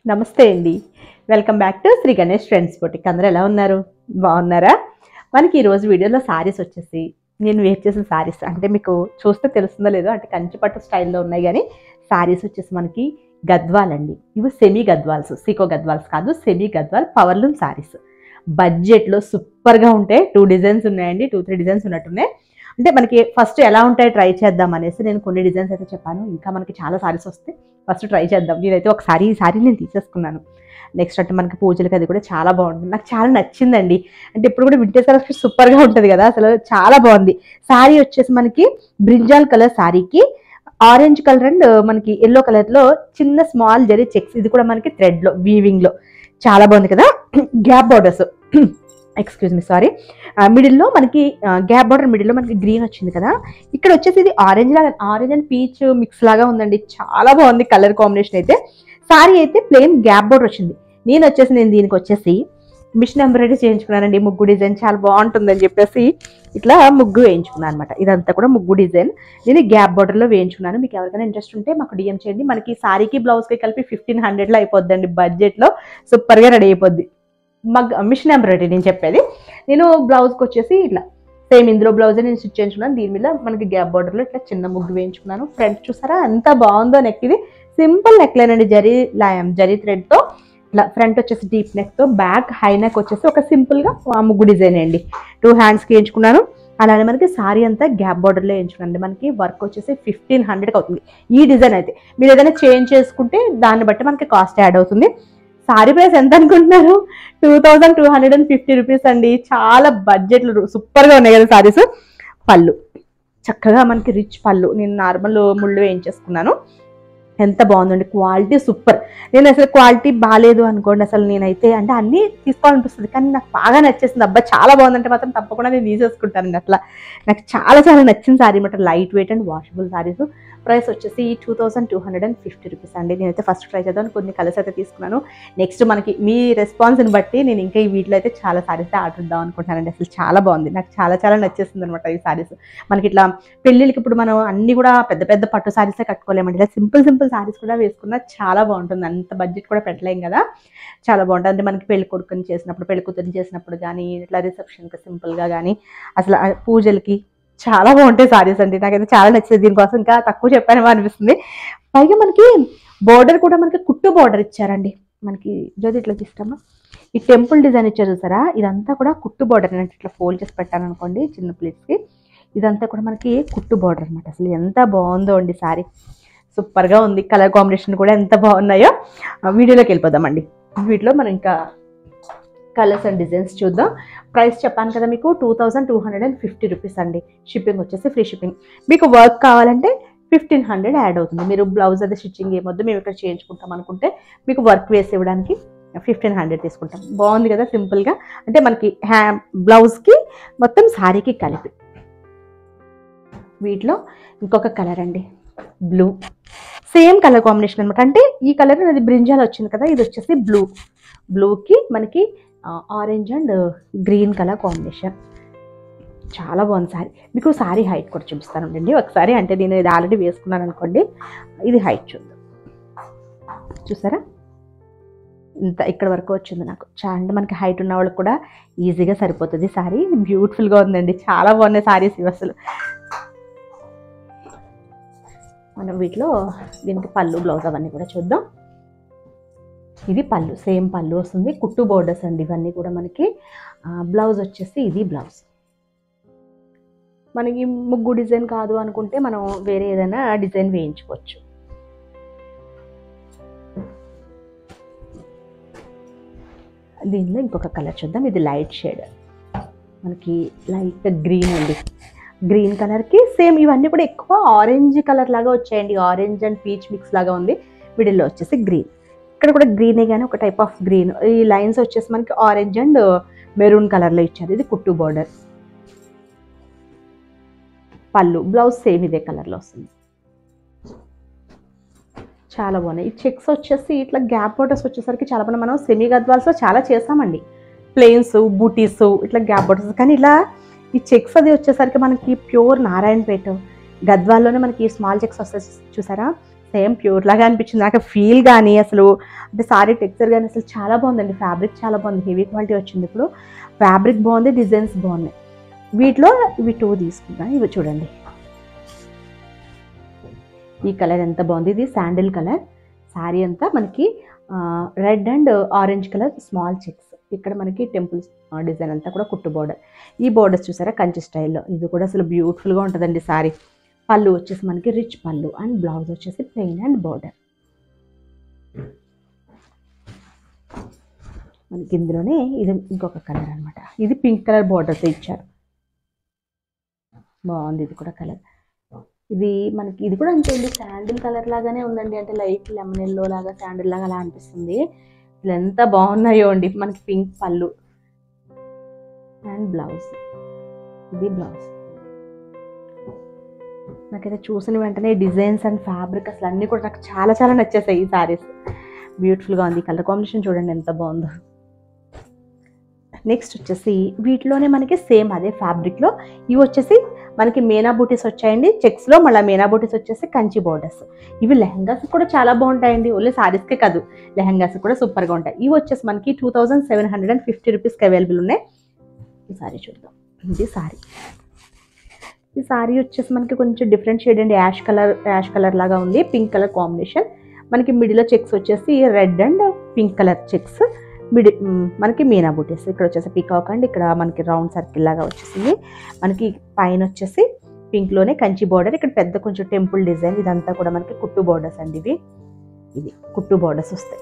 నమస్తే అండి, welcome back to Sri Ganesh friends boutique. అందరూ ఎలా ఉన్నారు? బాగున్నారా? మనకి ఈరోజు వీడియోలో శారీస్ వచ్చేసి నేను వేర్ చేసిన శారీస్ అంటే మీకు చూస్తే తెలుస్తుందో లేదో, అంటే కంచిపట్టు స్టైల్లో ఉన్నాయి. కానీ శారీస్ వచ్చేసి మనకి గద్వాల్ అండి. ఇవి సెమీ గద్వాల్స్, సీకో గద్వాల్స్ కాదు, సెమీ గద్వాల్ పవర్లూమ్ శారీస్. బడ్జెట్లో సూపర్గా ఉంటాయి. 2 డిజైన్స్ ఉన్నాయండి, 2-3 డిజైన్స్ ఉన్నట్టున్నాయి. అంటే మనకి ఫస్ట్ ఎలా ఉంటాయి ట్రై చేద్దాం అనేసి నేను కొన్ని డిజైన్స్ అయితే చెప్పాను. ఇంకా మనకి చాలా సారీస్ వస్తే ఫస్ట్ ట్రై చేద్దాం. నేనైతే ఒక సారీ నేను తీసేసుకున్నాను. నెక్స్ట్ అంటే మనకి పూజలకి అది కూడా చాలా బాగుంటుంది. నాకు చాలా నచ్చిందండి. అంటే ఇప్పుడు కూడా వింటేజ్ కలర్ సూపర్గా ఉంటుంది కదా, అసలు చాలా బాగుంది. శారీ వచ్చేసి మనకి బ్రింజాల్ కలర్ శారీకి ఆరెంజ్ కలర్ అండ్ మనకి ఎల్లో కలర్లో చిన్న స్మాల్ జరీ చెక్స్. ఇది కూడా మనకి థ్రెడ్లో వీవింగ్లో చాలా బాగుంది కదా. Gap borders, excuse me sorry, మిడిల్లో మనకి గ్యాప్ బార్డర్ మిడిల్లో మనకి గ్రీన్ వచ్చింది కదా. ఇక్కడ వచ్చేసి ఇది ఆరెంజ్ అండ్ పీచ్ మిక్స్ లాగా ఉందండి. చాలా బాగుంది కలర్ కాంబినేషన్ అయితే. సారీ అయితే ప్లెయిన్ గ్యాప్ బార్డర్ వచ్చింది. నేను దీనికి వచ్చేసి మిషన్ ఎంబ్రాయిడరీ చేయించుకున్నానండి. ముగ్గు డిజైన్ చాలా బాగుంటుందని చెప్పేసి ఇట్లా ముగ్గు వేయించుకున్నాను అనమాట. ఇదంతా కూడా ముగ్గు డిజైన్ నేను గ్యాప్ బార్డర్లో వేయించుకున్నాను. మీకు ఎవరికైనా ఇంట్రెస్ట్ ఉంటే మాకు డిఎం చేయండి. మనకి సారీకి బ్లౌజ్కి కలిపి 1500లో అయిపోద్దండి. బడ్జెట్లో సూపర్గా రెడీ అయిపోద్ది. మిషన్ ఎంబ్రాయిడరీ నేను చెప్పేది. నేను బ్లౌజ్కి వచ్చేసి ఇట్లా సేమ్ ఇందులో బ్లౌజ్ నేను స్టిచ్ చేయించుకున్నాను. దీని మీద మనకి గ్యాప్ బార్డర్లో ఇట్లా చిన్న ముగ్గు వేయించుకున్నాను. ఫ్రంట్ చూసారా ఎంత బాగుందో నెక్. ఇది సింపుల్ నెక్ లైన్ అండి, జరీ థ్రెడ్తో. ఇట్లా ఫ్రంట్ వచ్చేసి డీప్ నెక్తో, బ్యాక్ హై నెక్ వచ్చేసి ఒక సింపుల్గా ముగ్గు డిజైన్ అండి. 2 హ్యాండ్స్కి వేయించుకున్నాను. అలానే మనకి సారీ అంతా గ్యాప్ బార్డర్లో వేయించుకున్నాను. మనకి వర్క్ వచ్చేసి 1500కి అవుతుంది ఈ డిజైన్ అయితే. మీరు ఏదైనా చేంజ్ చేసుకుంటే దాన్ని బట్టి మనకి కాస్ట్ యాడ్ అవుతుంది. సారీ ప్రైస్ ఎంత అనుకుంటున్నారు? 2250 రూపీస్ అండి. చాలా బడ్జెట్లు సూపర్గా ఉన్నాయి కదా సారీస్. పళ్ళు చక్కగా మనకి రిచ్ పళ్ళు. నేను నార్మల్ ముళ్ళు వేయించేసుకున్నాను. ఎంత బాగుందండి, క్వాలిటీ సూపర్. నేను అసలు క్వాలిటీ బాగాలేదు అనుకోండి, అసలు నేనైతే అంటే అన్నీ తీసుకోవాలనిపిస్తుంది. కానీ నాకు బాగా నచ్చేసింది. అబ్బా చాలా బాగుందంటే మాత్రం తప్పకుండా నేను తీసేసుకుంటానండి. అట్లా నాకు చాలా చాలా నచ్చిన సారీ అనమాట. Light weight and washable saris. Price వచ్చేసి 2250 రూపీస్ అండి. నేనైతే ఫస్ట్ ట్రై చేద్దాం కొన్ని కలర్స్ అయితే తీసుకున్నాను. నెక్స్ట్ మనకి మీ రెస్పాన్స్ని బట్టి నేను ఇంకా ఈ వీటిలో అయితే చాలా సారీస్ ఆర్డర్ ఇద్దాం అనుకుంటున్నానండి. అసలు చాలా బాగుంది, నాకు చాలా చాలా నచ్చేస్తుంది అనమాట ఈ సారీస్. మనకి ఇట్లా పెళ్ళిళ్ళకి ఇప్పుడు మనం అన్ని కూడా పెద్ద పెద్ద పట్టు సారీసే కట్టుకోలేమండి. ఇలా సింపుల్ సారీస్ కూడా వేసుకున్నా చాలా బాగుంటుంది. అంత బడ్జెట్ కూడా పెట్టలేం కదా, చాలా బాగుంటుంది. అంటే మనకి పెళ్లి కొడుకుని చేసినప్పుడు, పెళ్లి కూతురిని చేసినప్పుడు కానీ, ఇట్లా రిసెప్షన్కి సింపుల్గా కానీ, అసలు పూజలకి చాలా బాగుంటాయి సారీస్ అండి. నాకైతే చాలా నచ్చింది. దీనికోసం ఇంకా తక్కువ చెప్పానేమో అనిపిస్తుంది. పైగా మనకి బోర్డర్ కూడా మనకి కుట్టు బోర్డర్ ఇచ్చారండి. మనకి జ్యోతి ఇట్లా ఇష్టమా, ఈ టెంపుల్ డిజైన్ ఇచ్చారు చూసారా, ఇదంతా కూడా కుట్టు బోర్డర్ అంటే ఇట్లా ఫోల్డ్ చేసి పెట్టాను అనుకోండి చిన్న ప్లేస్కి. ఇదంతా కూడా మనకి కుట్టు బోర్డర్ అనమాట. అసలు ఎంత బాగుందో అండి సారీ, సూపర్గా ఉంది. కలర్ కాంబినేషన్ కూడా ఎంత బాగున్నాయో. వీడియోలోకి వెళ్ళిపోదామండి. వీటిలో మనం ఇంకా కలర్స్ అండ్ డిజైన్స్ చూద్దాం. ప్రైస్ చెప్పాను కదా మీకు 2250 రూపీస్ అండి. షిప్పింగ్ వచ్చేసి ఫ్రీ షిప్పింగ్. మీకు వర్క్ కావాలంటే 1500 యాడ్ అవుతుంది. మీరు బ్లౌజ్ అది స్టిచ్చింగ్ ఏమొద్దు, మేము ఇక్కడ చేయించుకుంటాం అనుకుంటే మీకు వర్క్ వేసి ఇవ్వడానికి 1500 తీసుకుంటాం. బాగుంది కదా సింపుల్గా. అంటే మనకి బ్లౌజ్కి మొత్తం శారీకి కలిపి. వీటిలో ఇంకొక కలర్ అండి, బ్లూ. సేమ్ కలర్ కాంబినేషన్ అనమాట. అంటే ఈ కలర్ అది బ్రింజాల్ వచ్చింది కదా, ఇది వచ్చేసి బ్లూకి మనకి orange and green colour combination. చాలా బాగుంది సారీ. మీకు సారీ హైట్ కూడా చూపిస్తానండి ఒకసారి. అంటే నేను ఇది ఆల్రెడీ వేసుకున్నాను అనుకోండి. ఇది హైట్ చూద్దాం. చూసారా ఇంత ఇక్కడ వరకు వచ్చింది నాకు. అంటే మనకి హైట్ ఉన్న వాళ్ళకి కూడా ఈజీగా సరిపోతుంది సారీ. బ్యూటిఫుల్గా ఉందండి, చాలా బాగున్నాయి సారీస్ ఇవి అసలు. మనం వీటిలో దీనికి పళ్ళు, బ్లౌజ్ అవన్నీ కూడా చూద్దాం. ఇది పళ్ళు, సేమ్ పళ్ళు వస్తుంది. కుట్టు బోర్డర్స్ అండి ఇవన్నీ కూడా మనకి. బ్లౌజ్ వచ్చేసి ఇది బ్లౌజ్. మనకి ముగ్గు డిజైన్ కాదు అనుకుంటే మనం వేరే ఏదైనా డిజైన్ వేయించుకోవచ్చు. దీనిలో ఇంకొక కలర్ చూద్దాం. ఇది లైట్ షేడ్, మనకి లైట్ గ్రీన్ అండి. గ్రీన్ కలర్కి సేమ్ ఇవన్నీ కూడా ఎక్కువ ఆరెంజ్ కలర్ లాగా వచ్చాయండి. ఆరెంజ్ అండ్ పీచ్ మిక్స్ లాగా ఉంది. మిడిల్లో వచ్చేసి గ్రీన్. ఇక్కడ కూడా గ్రీనే కానీ ఒక టైప్ ఆఫ్ గ్రీన్. ఈ లైన్స్ వచ్చేసి మనకి ఆరెంజ్ అండ్ మెరూన్ కలర్లో ఇచ్చారు. ఇది కుట్టు బోర్డర్. పళ్ళు, బ్లౌజ్ సేమ్ ఇదే కలర్లో వస్తుంది. చాలా బాగున్నాయి. ఈ చెక్స్ వచ్చేసి ఇట్లా గ్యాప్ బోర్డర్స్ వచ్చేసరికి చాలా బాగున్నాయి. మనం సెమీ గద్వాల్స్లో చాలా చేసామండి, ప్లెయిన్స్, బూటీస్, ఇట్లా గ్యాప్ బోర్డర్స్. కానీ ఇలా ఈ చెక్స్ అది వచ్చేసరికి మనకి ప్యూర్ నారాయణపేట గద్వాల్లోనే మనకి స్మాల్ చెక్స్ వస్తాయి చూసారా, సేమ్ ప్యూర్ లాగా అనిపించింది నాకు. ఫీల్ కానీ అసలు అంటే సారీ టెక్స్చర్ కానీ అసలు చాలా బాగుందండి. ఫ్యాబ్రిక్ చాలా బాగుంది, హెవీ క్వాలిటీ వచ్చింది. ఇప్పుడు ఫ్యాబ్రిక్ బాగుంది, డిజైన్స్ బాగున్నాయి. వీటిలో ఇవి 2 తీసుకున్నా. ఇవి చూడండి, ఈ కలర్ ఎంత బాగుంది. ఇది శాండిల్ కలర్. శారీ అంతా మనకి red and orange colour small checks. ఇక్కడ మనకి టెంపుల్స్ డిజైన్ అంతా కూడా కుట్టు బోర్డర్. ఈ బోర్డర్స్ చూసారా కంచి స్టైల్లో. ఇది కూడా అసలు బ్యూటిఫుల్గా ఉంటుందండి శారీ. పళ్ళు వచ్చేసి మనకి రిచ్ పళ్ళు అండ్ బ్లౌజ్ వచ్చేసి ప్లెయిన్ అండ్ బోర్డర్. మనకి ఇందులోనే ఇది ఇంకొక కలర్ అనమాట. ఇది పింక్ కలర్ బోర్డర్తో ఇచ్చారు, బాగుంది. ఇది కూడా కలర్. ఇది మనకి ఇది కూడా అంతే అండి, శాండిల్ కలర్ లాగానే ఉందండి. అంటే లైట్ లెమన్ ఎల్లో లాగా శాండిల్ లాగా అలా అనిపిస్తుంది. ఇట్లా ఎంత బాగున్నాయో అండి. మనకి పింక్ పళ్ళు అండ్ బ్లౌజ్. ఇది బ్లౌజ్. నాకైతే చూసిన వెంటనే డిజైన్స్ అండ్ ఫ్యాబ్రిక్ అసలు అన్నీ కూడా నాకు చాలా చాలా నచ్చేసాయి. ఈ శారీస్ బ్యూటిఫుల్గా ఉంది. కలర్ కాంబినేషన్ చూడండి ఎంత బాగుందో. నెక్స్ట్ వచ్చేసి వీటిలోనే మనకి సేమ్ అదే ఫ్యాబ్రిక్లో ఇవి వచ్చేసి మనకి మీనా బూటీస్ వచ్చాయండి. చెక్స్లో మళ్ళీ మీనా బూటీస్ వచ్చేసి కంచి బోర్డర్స్. ఇవి లెహంగాస్ కూడా చాలా బాగుంటాయండి. ఓన్లీ శారీస్కే కాదు, లెహంగాస్ కూడా సూపర్గా ఉంటాయి. ఇవి వచ్చేసి మనకి 2750 రూపీస్కి అవైలబుల్ ఉన్నాయి. ఈ సారీ చూద్దాం. ఇది సారీ. ఈ సారీ వచ్చేసి మనకి కొంచెం డిఫరెంట్ షేడ్ అండి. యాష్ కలర్ లాగా ఉంది, పింక్ కలర్ కాంబినేషన్. మనకి మిడిల్లో చెక్స్ వచ్చేసి red and pink colour checks. మనకి మీనా బూటీస్. ఇక్కడ వచ్చేసి పీకాక్ అండ్ ఇక్కడ మనకి రౌండ్ సర్కిల్ లాగా వచ్చేసింది. మనకి పైన వచ్చేసి పింక్లోనే కంచి బోర్డర్. ఇక్కడ పెద్ద కొంచెం టెంపుల్ డిజైన్. ఇదంతా కూడా మనకి కుట్టు బోర్డర్స్ అండి. ఇది కుట్టు బోర్డర్స్ వస్తాయి,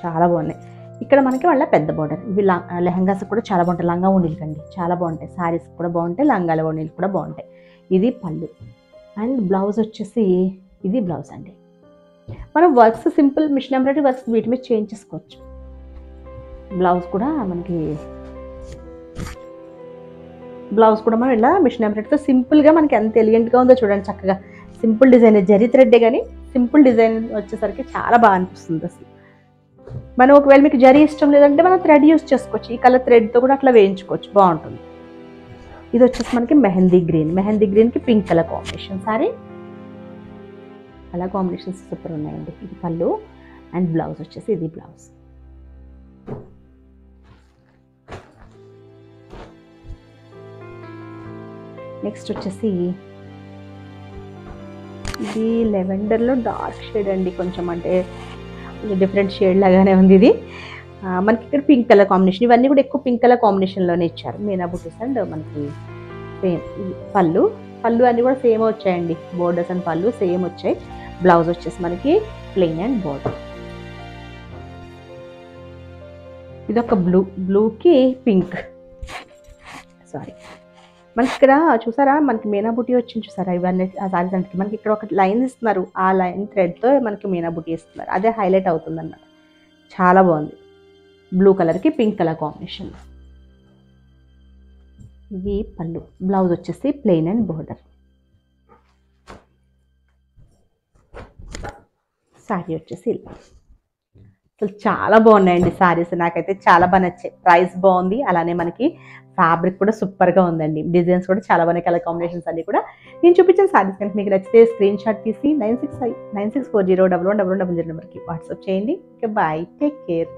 చాలా బాగున్నాయి. ఇక్కడ మనకి వాళ్ళ పెద్ద బోర్డర్. ఇవి లెహంగాస్ కూడా చాలా బాగుంటాయి. లంగా ఓణీలు కండి చాలా బాగుంటాయి. శారీస్ కూడా బాగుంటాయి, లంగాల ఓణీలు కూడా బాగుంటాయి. ఇది పళ్ళు అండ్ బ్లౌజ్ వచ్చేసి ఇది బ్లౌజ్ అండి. మనం works simple machine embroidery works వీటి మీద చేంజ్ చేసుకోవచ్చు. బ్లౌజ్ కూడా మనం ఇలా మిషన్ ఎంబ్రాయిడరీతో సింపుల్గా మనకి ఎంత ఎలిగెంట్గా ఉందో చూడండి. చక్కగా సింపుల్ డిజైన్, జరీ థ్రెడ్డే కానీ సింపుల్ డిజైన్ వచ్చేసరికి చాలా బాగా అనిపిస్తుంది అసలు. మనం ఒకవేళ మీకు జరీ ఇష్టం లేదంటే మనం థ్రెడ్ యూస్ చేసుకోవచ్చు. ఈ కలర్ థ్రెడ్తో కూడా అట్లా వేయించుకోవచ్చు, బాగుంటుంది. ఇది వచ్చేసి మనకి మెహందీ గ్రీన్కి pink colour combination sorry. Colour combinations super ఉన్నాయండి. ఇది పళ్ళు అండ్ బ్లౌజ్ వచ్చేసి ఇది బ్లౌజ్. నెక్స్ట్ వచ్చేసి ఇది లెవెండర్లో డార్క్ షేడ్ అండి. కొంచెం అంటే డిఫరెంట్ షేడ్ లాగానే ఉంది ఇది. మనకి ఇక్కడ పింక్ కలర్ కాంబినేషన్. ఇవన్నీ కూడా ఎక్కువ పింక్ కలర్ కాంబినేషన్లోనే ఇచ్చారు. మీనా బుటీస్ అండ్ మనకి సేమ్ పళ్ళు అన్నీ కూడా సేమ్ వచ్చాయండి. బోర్డర్స్ అండ్ పళ్ళు సేమ్ వచ్చాయి. బ్లౌజ్ వచ్చేసి మనకి ప్లెయిన్ అండ్ బోర్డర్. ఇది ఒక బ్లూకి పింక్ సారీ. మనకి ఇక్కడ చూసారా మనకి మీనా బుటీ వచ్చింది చూసారా. ఇవన్నీ ఆ సారీస్ అంటే మనకి ఇక్కడ ఒక లైన్ ఇస్తున్నారు. ఆ లైన్ థ్రెడ్తో మనకి మీనా బుటీ ఇస్తున్నారు. అదే హైలైట్ అవుతుంది అన్నమాట. చాలా బాగుంది. బ్లూ కలర్కి పింక్ కలర్ కాంబినేషన్. ఇది పళ్ళు. బ్లౌజ్ వచ్చేసి ప్లెయిన్ అండ్ బోర్డర్. శారీ వచ్చేసి అసలు చాలా బాగున్నాయండి శారీస్. నాకైతే చాలా బాగా నచ్చాయి. ప్రైస్ బాగుంది, అలానే మనకి ఫ్యాబ్రిక్ కూడా సూపర్గా ఉందండి. డిజైన్స్ కూడా చాలా బాగున్నాయి. కలర్ కాంబినేషన్స్ అన్ని కూడా. నేను చూపించిన శారీస్ కనుక మీకు నచ్చితే స్క్రీన్ షాట్ తీసి 9640111100 నెంబర్కి వాట్సాప్ చేయండి. Okay, bye, take care.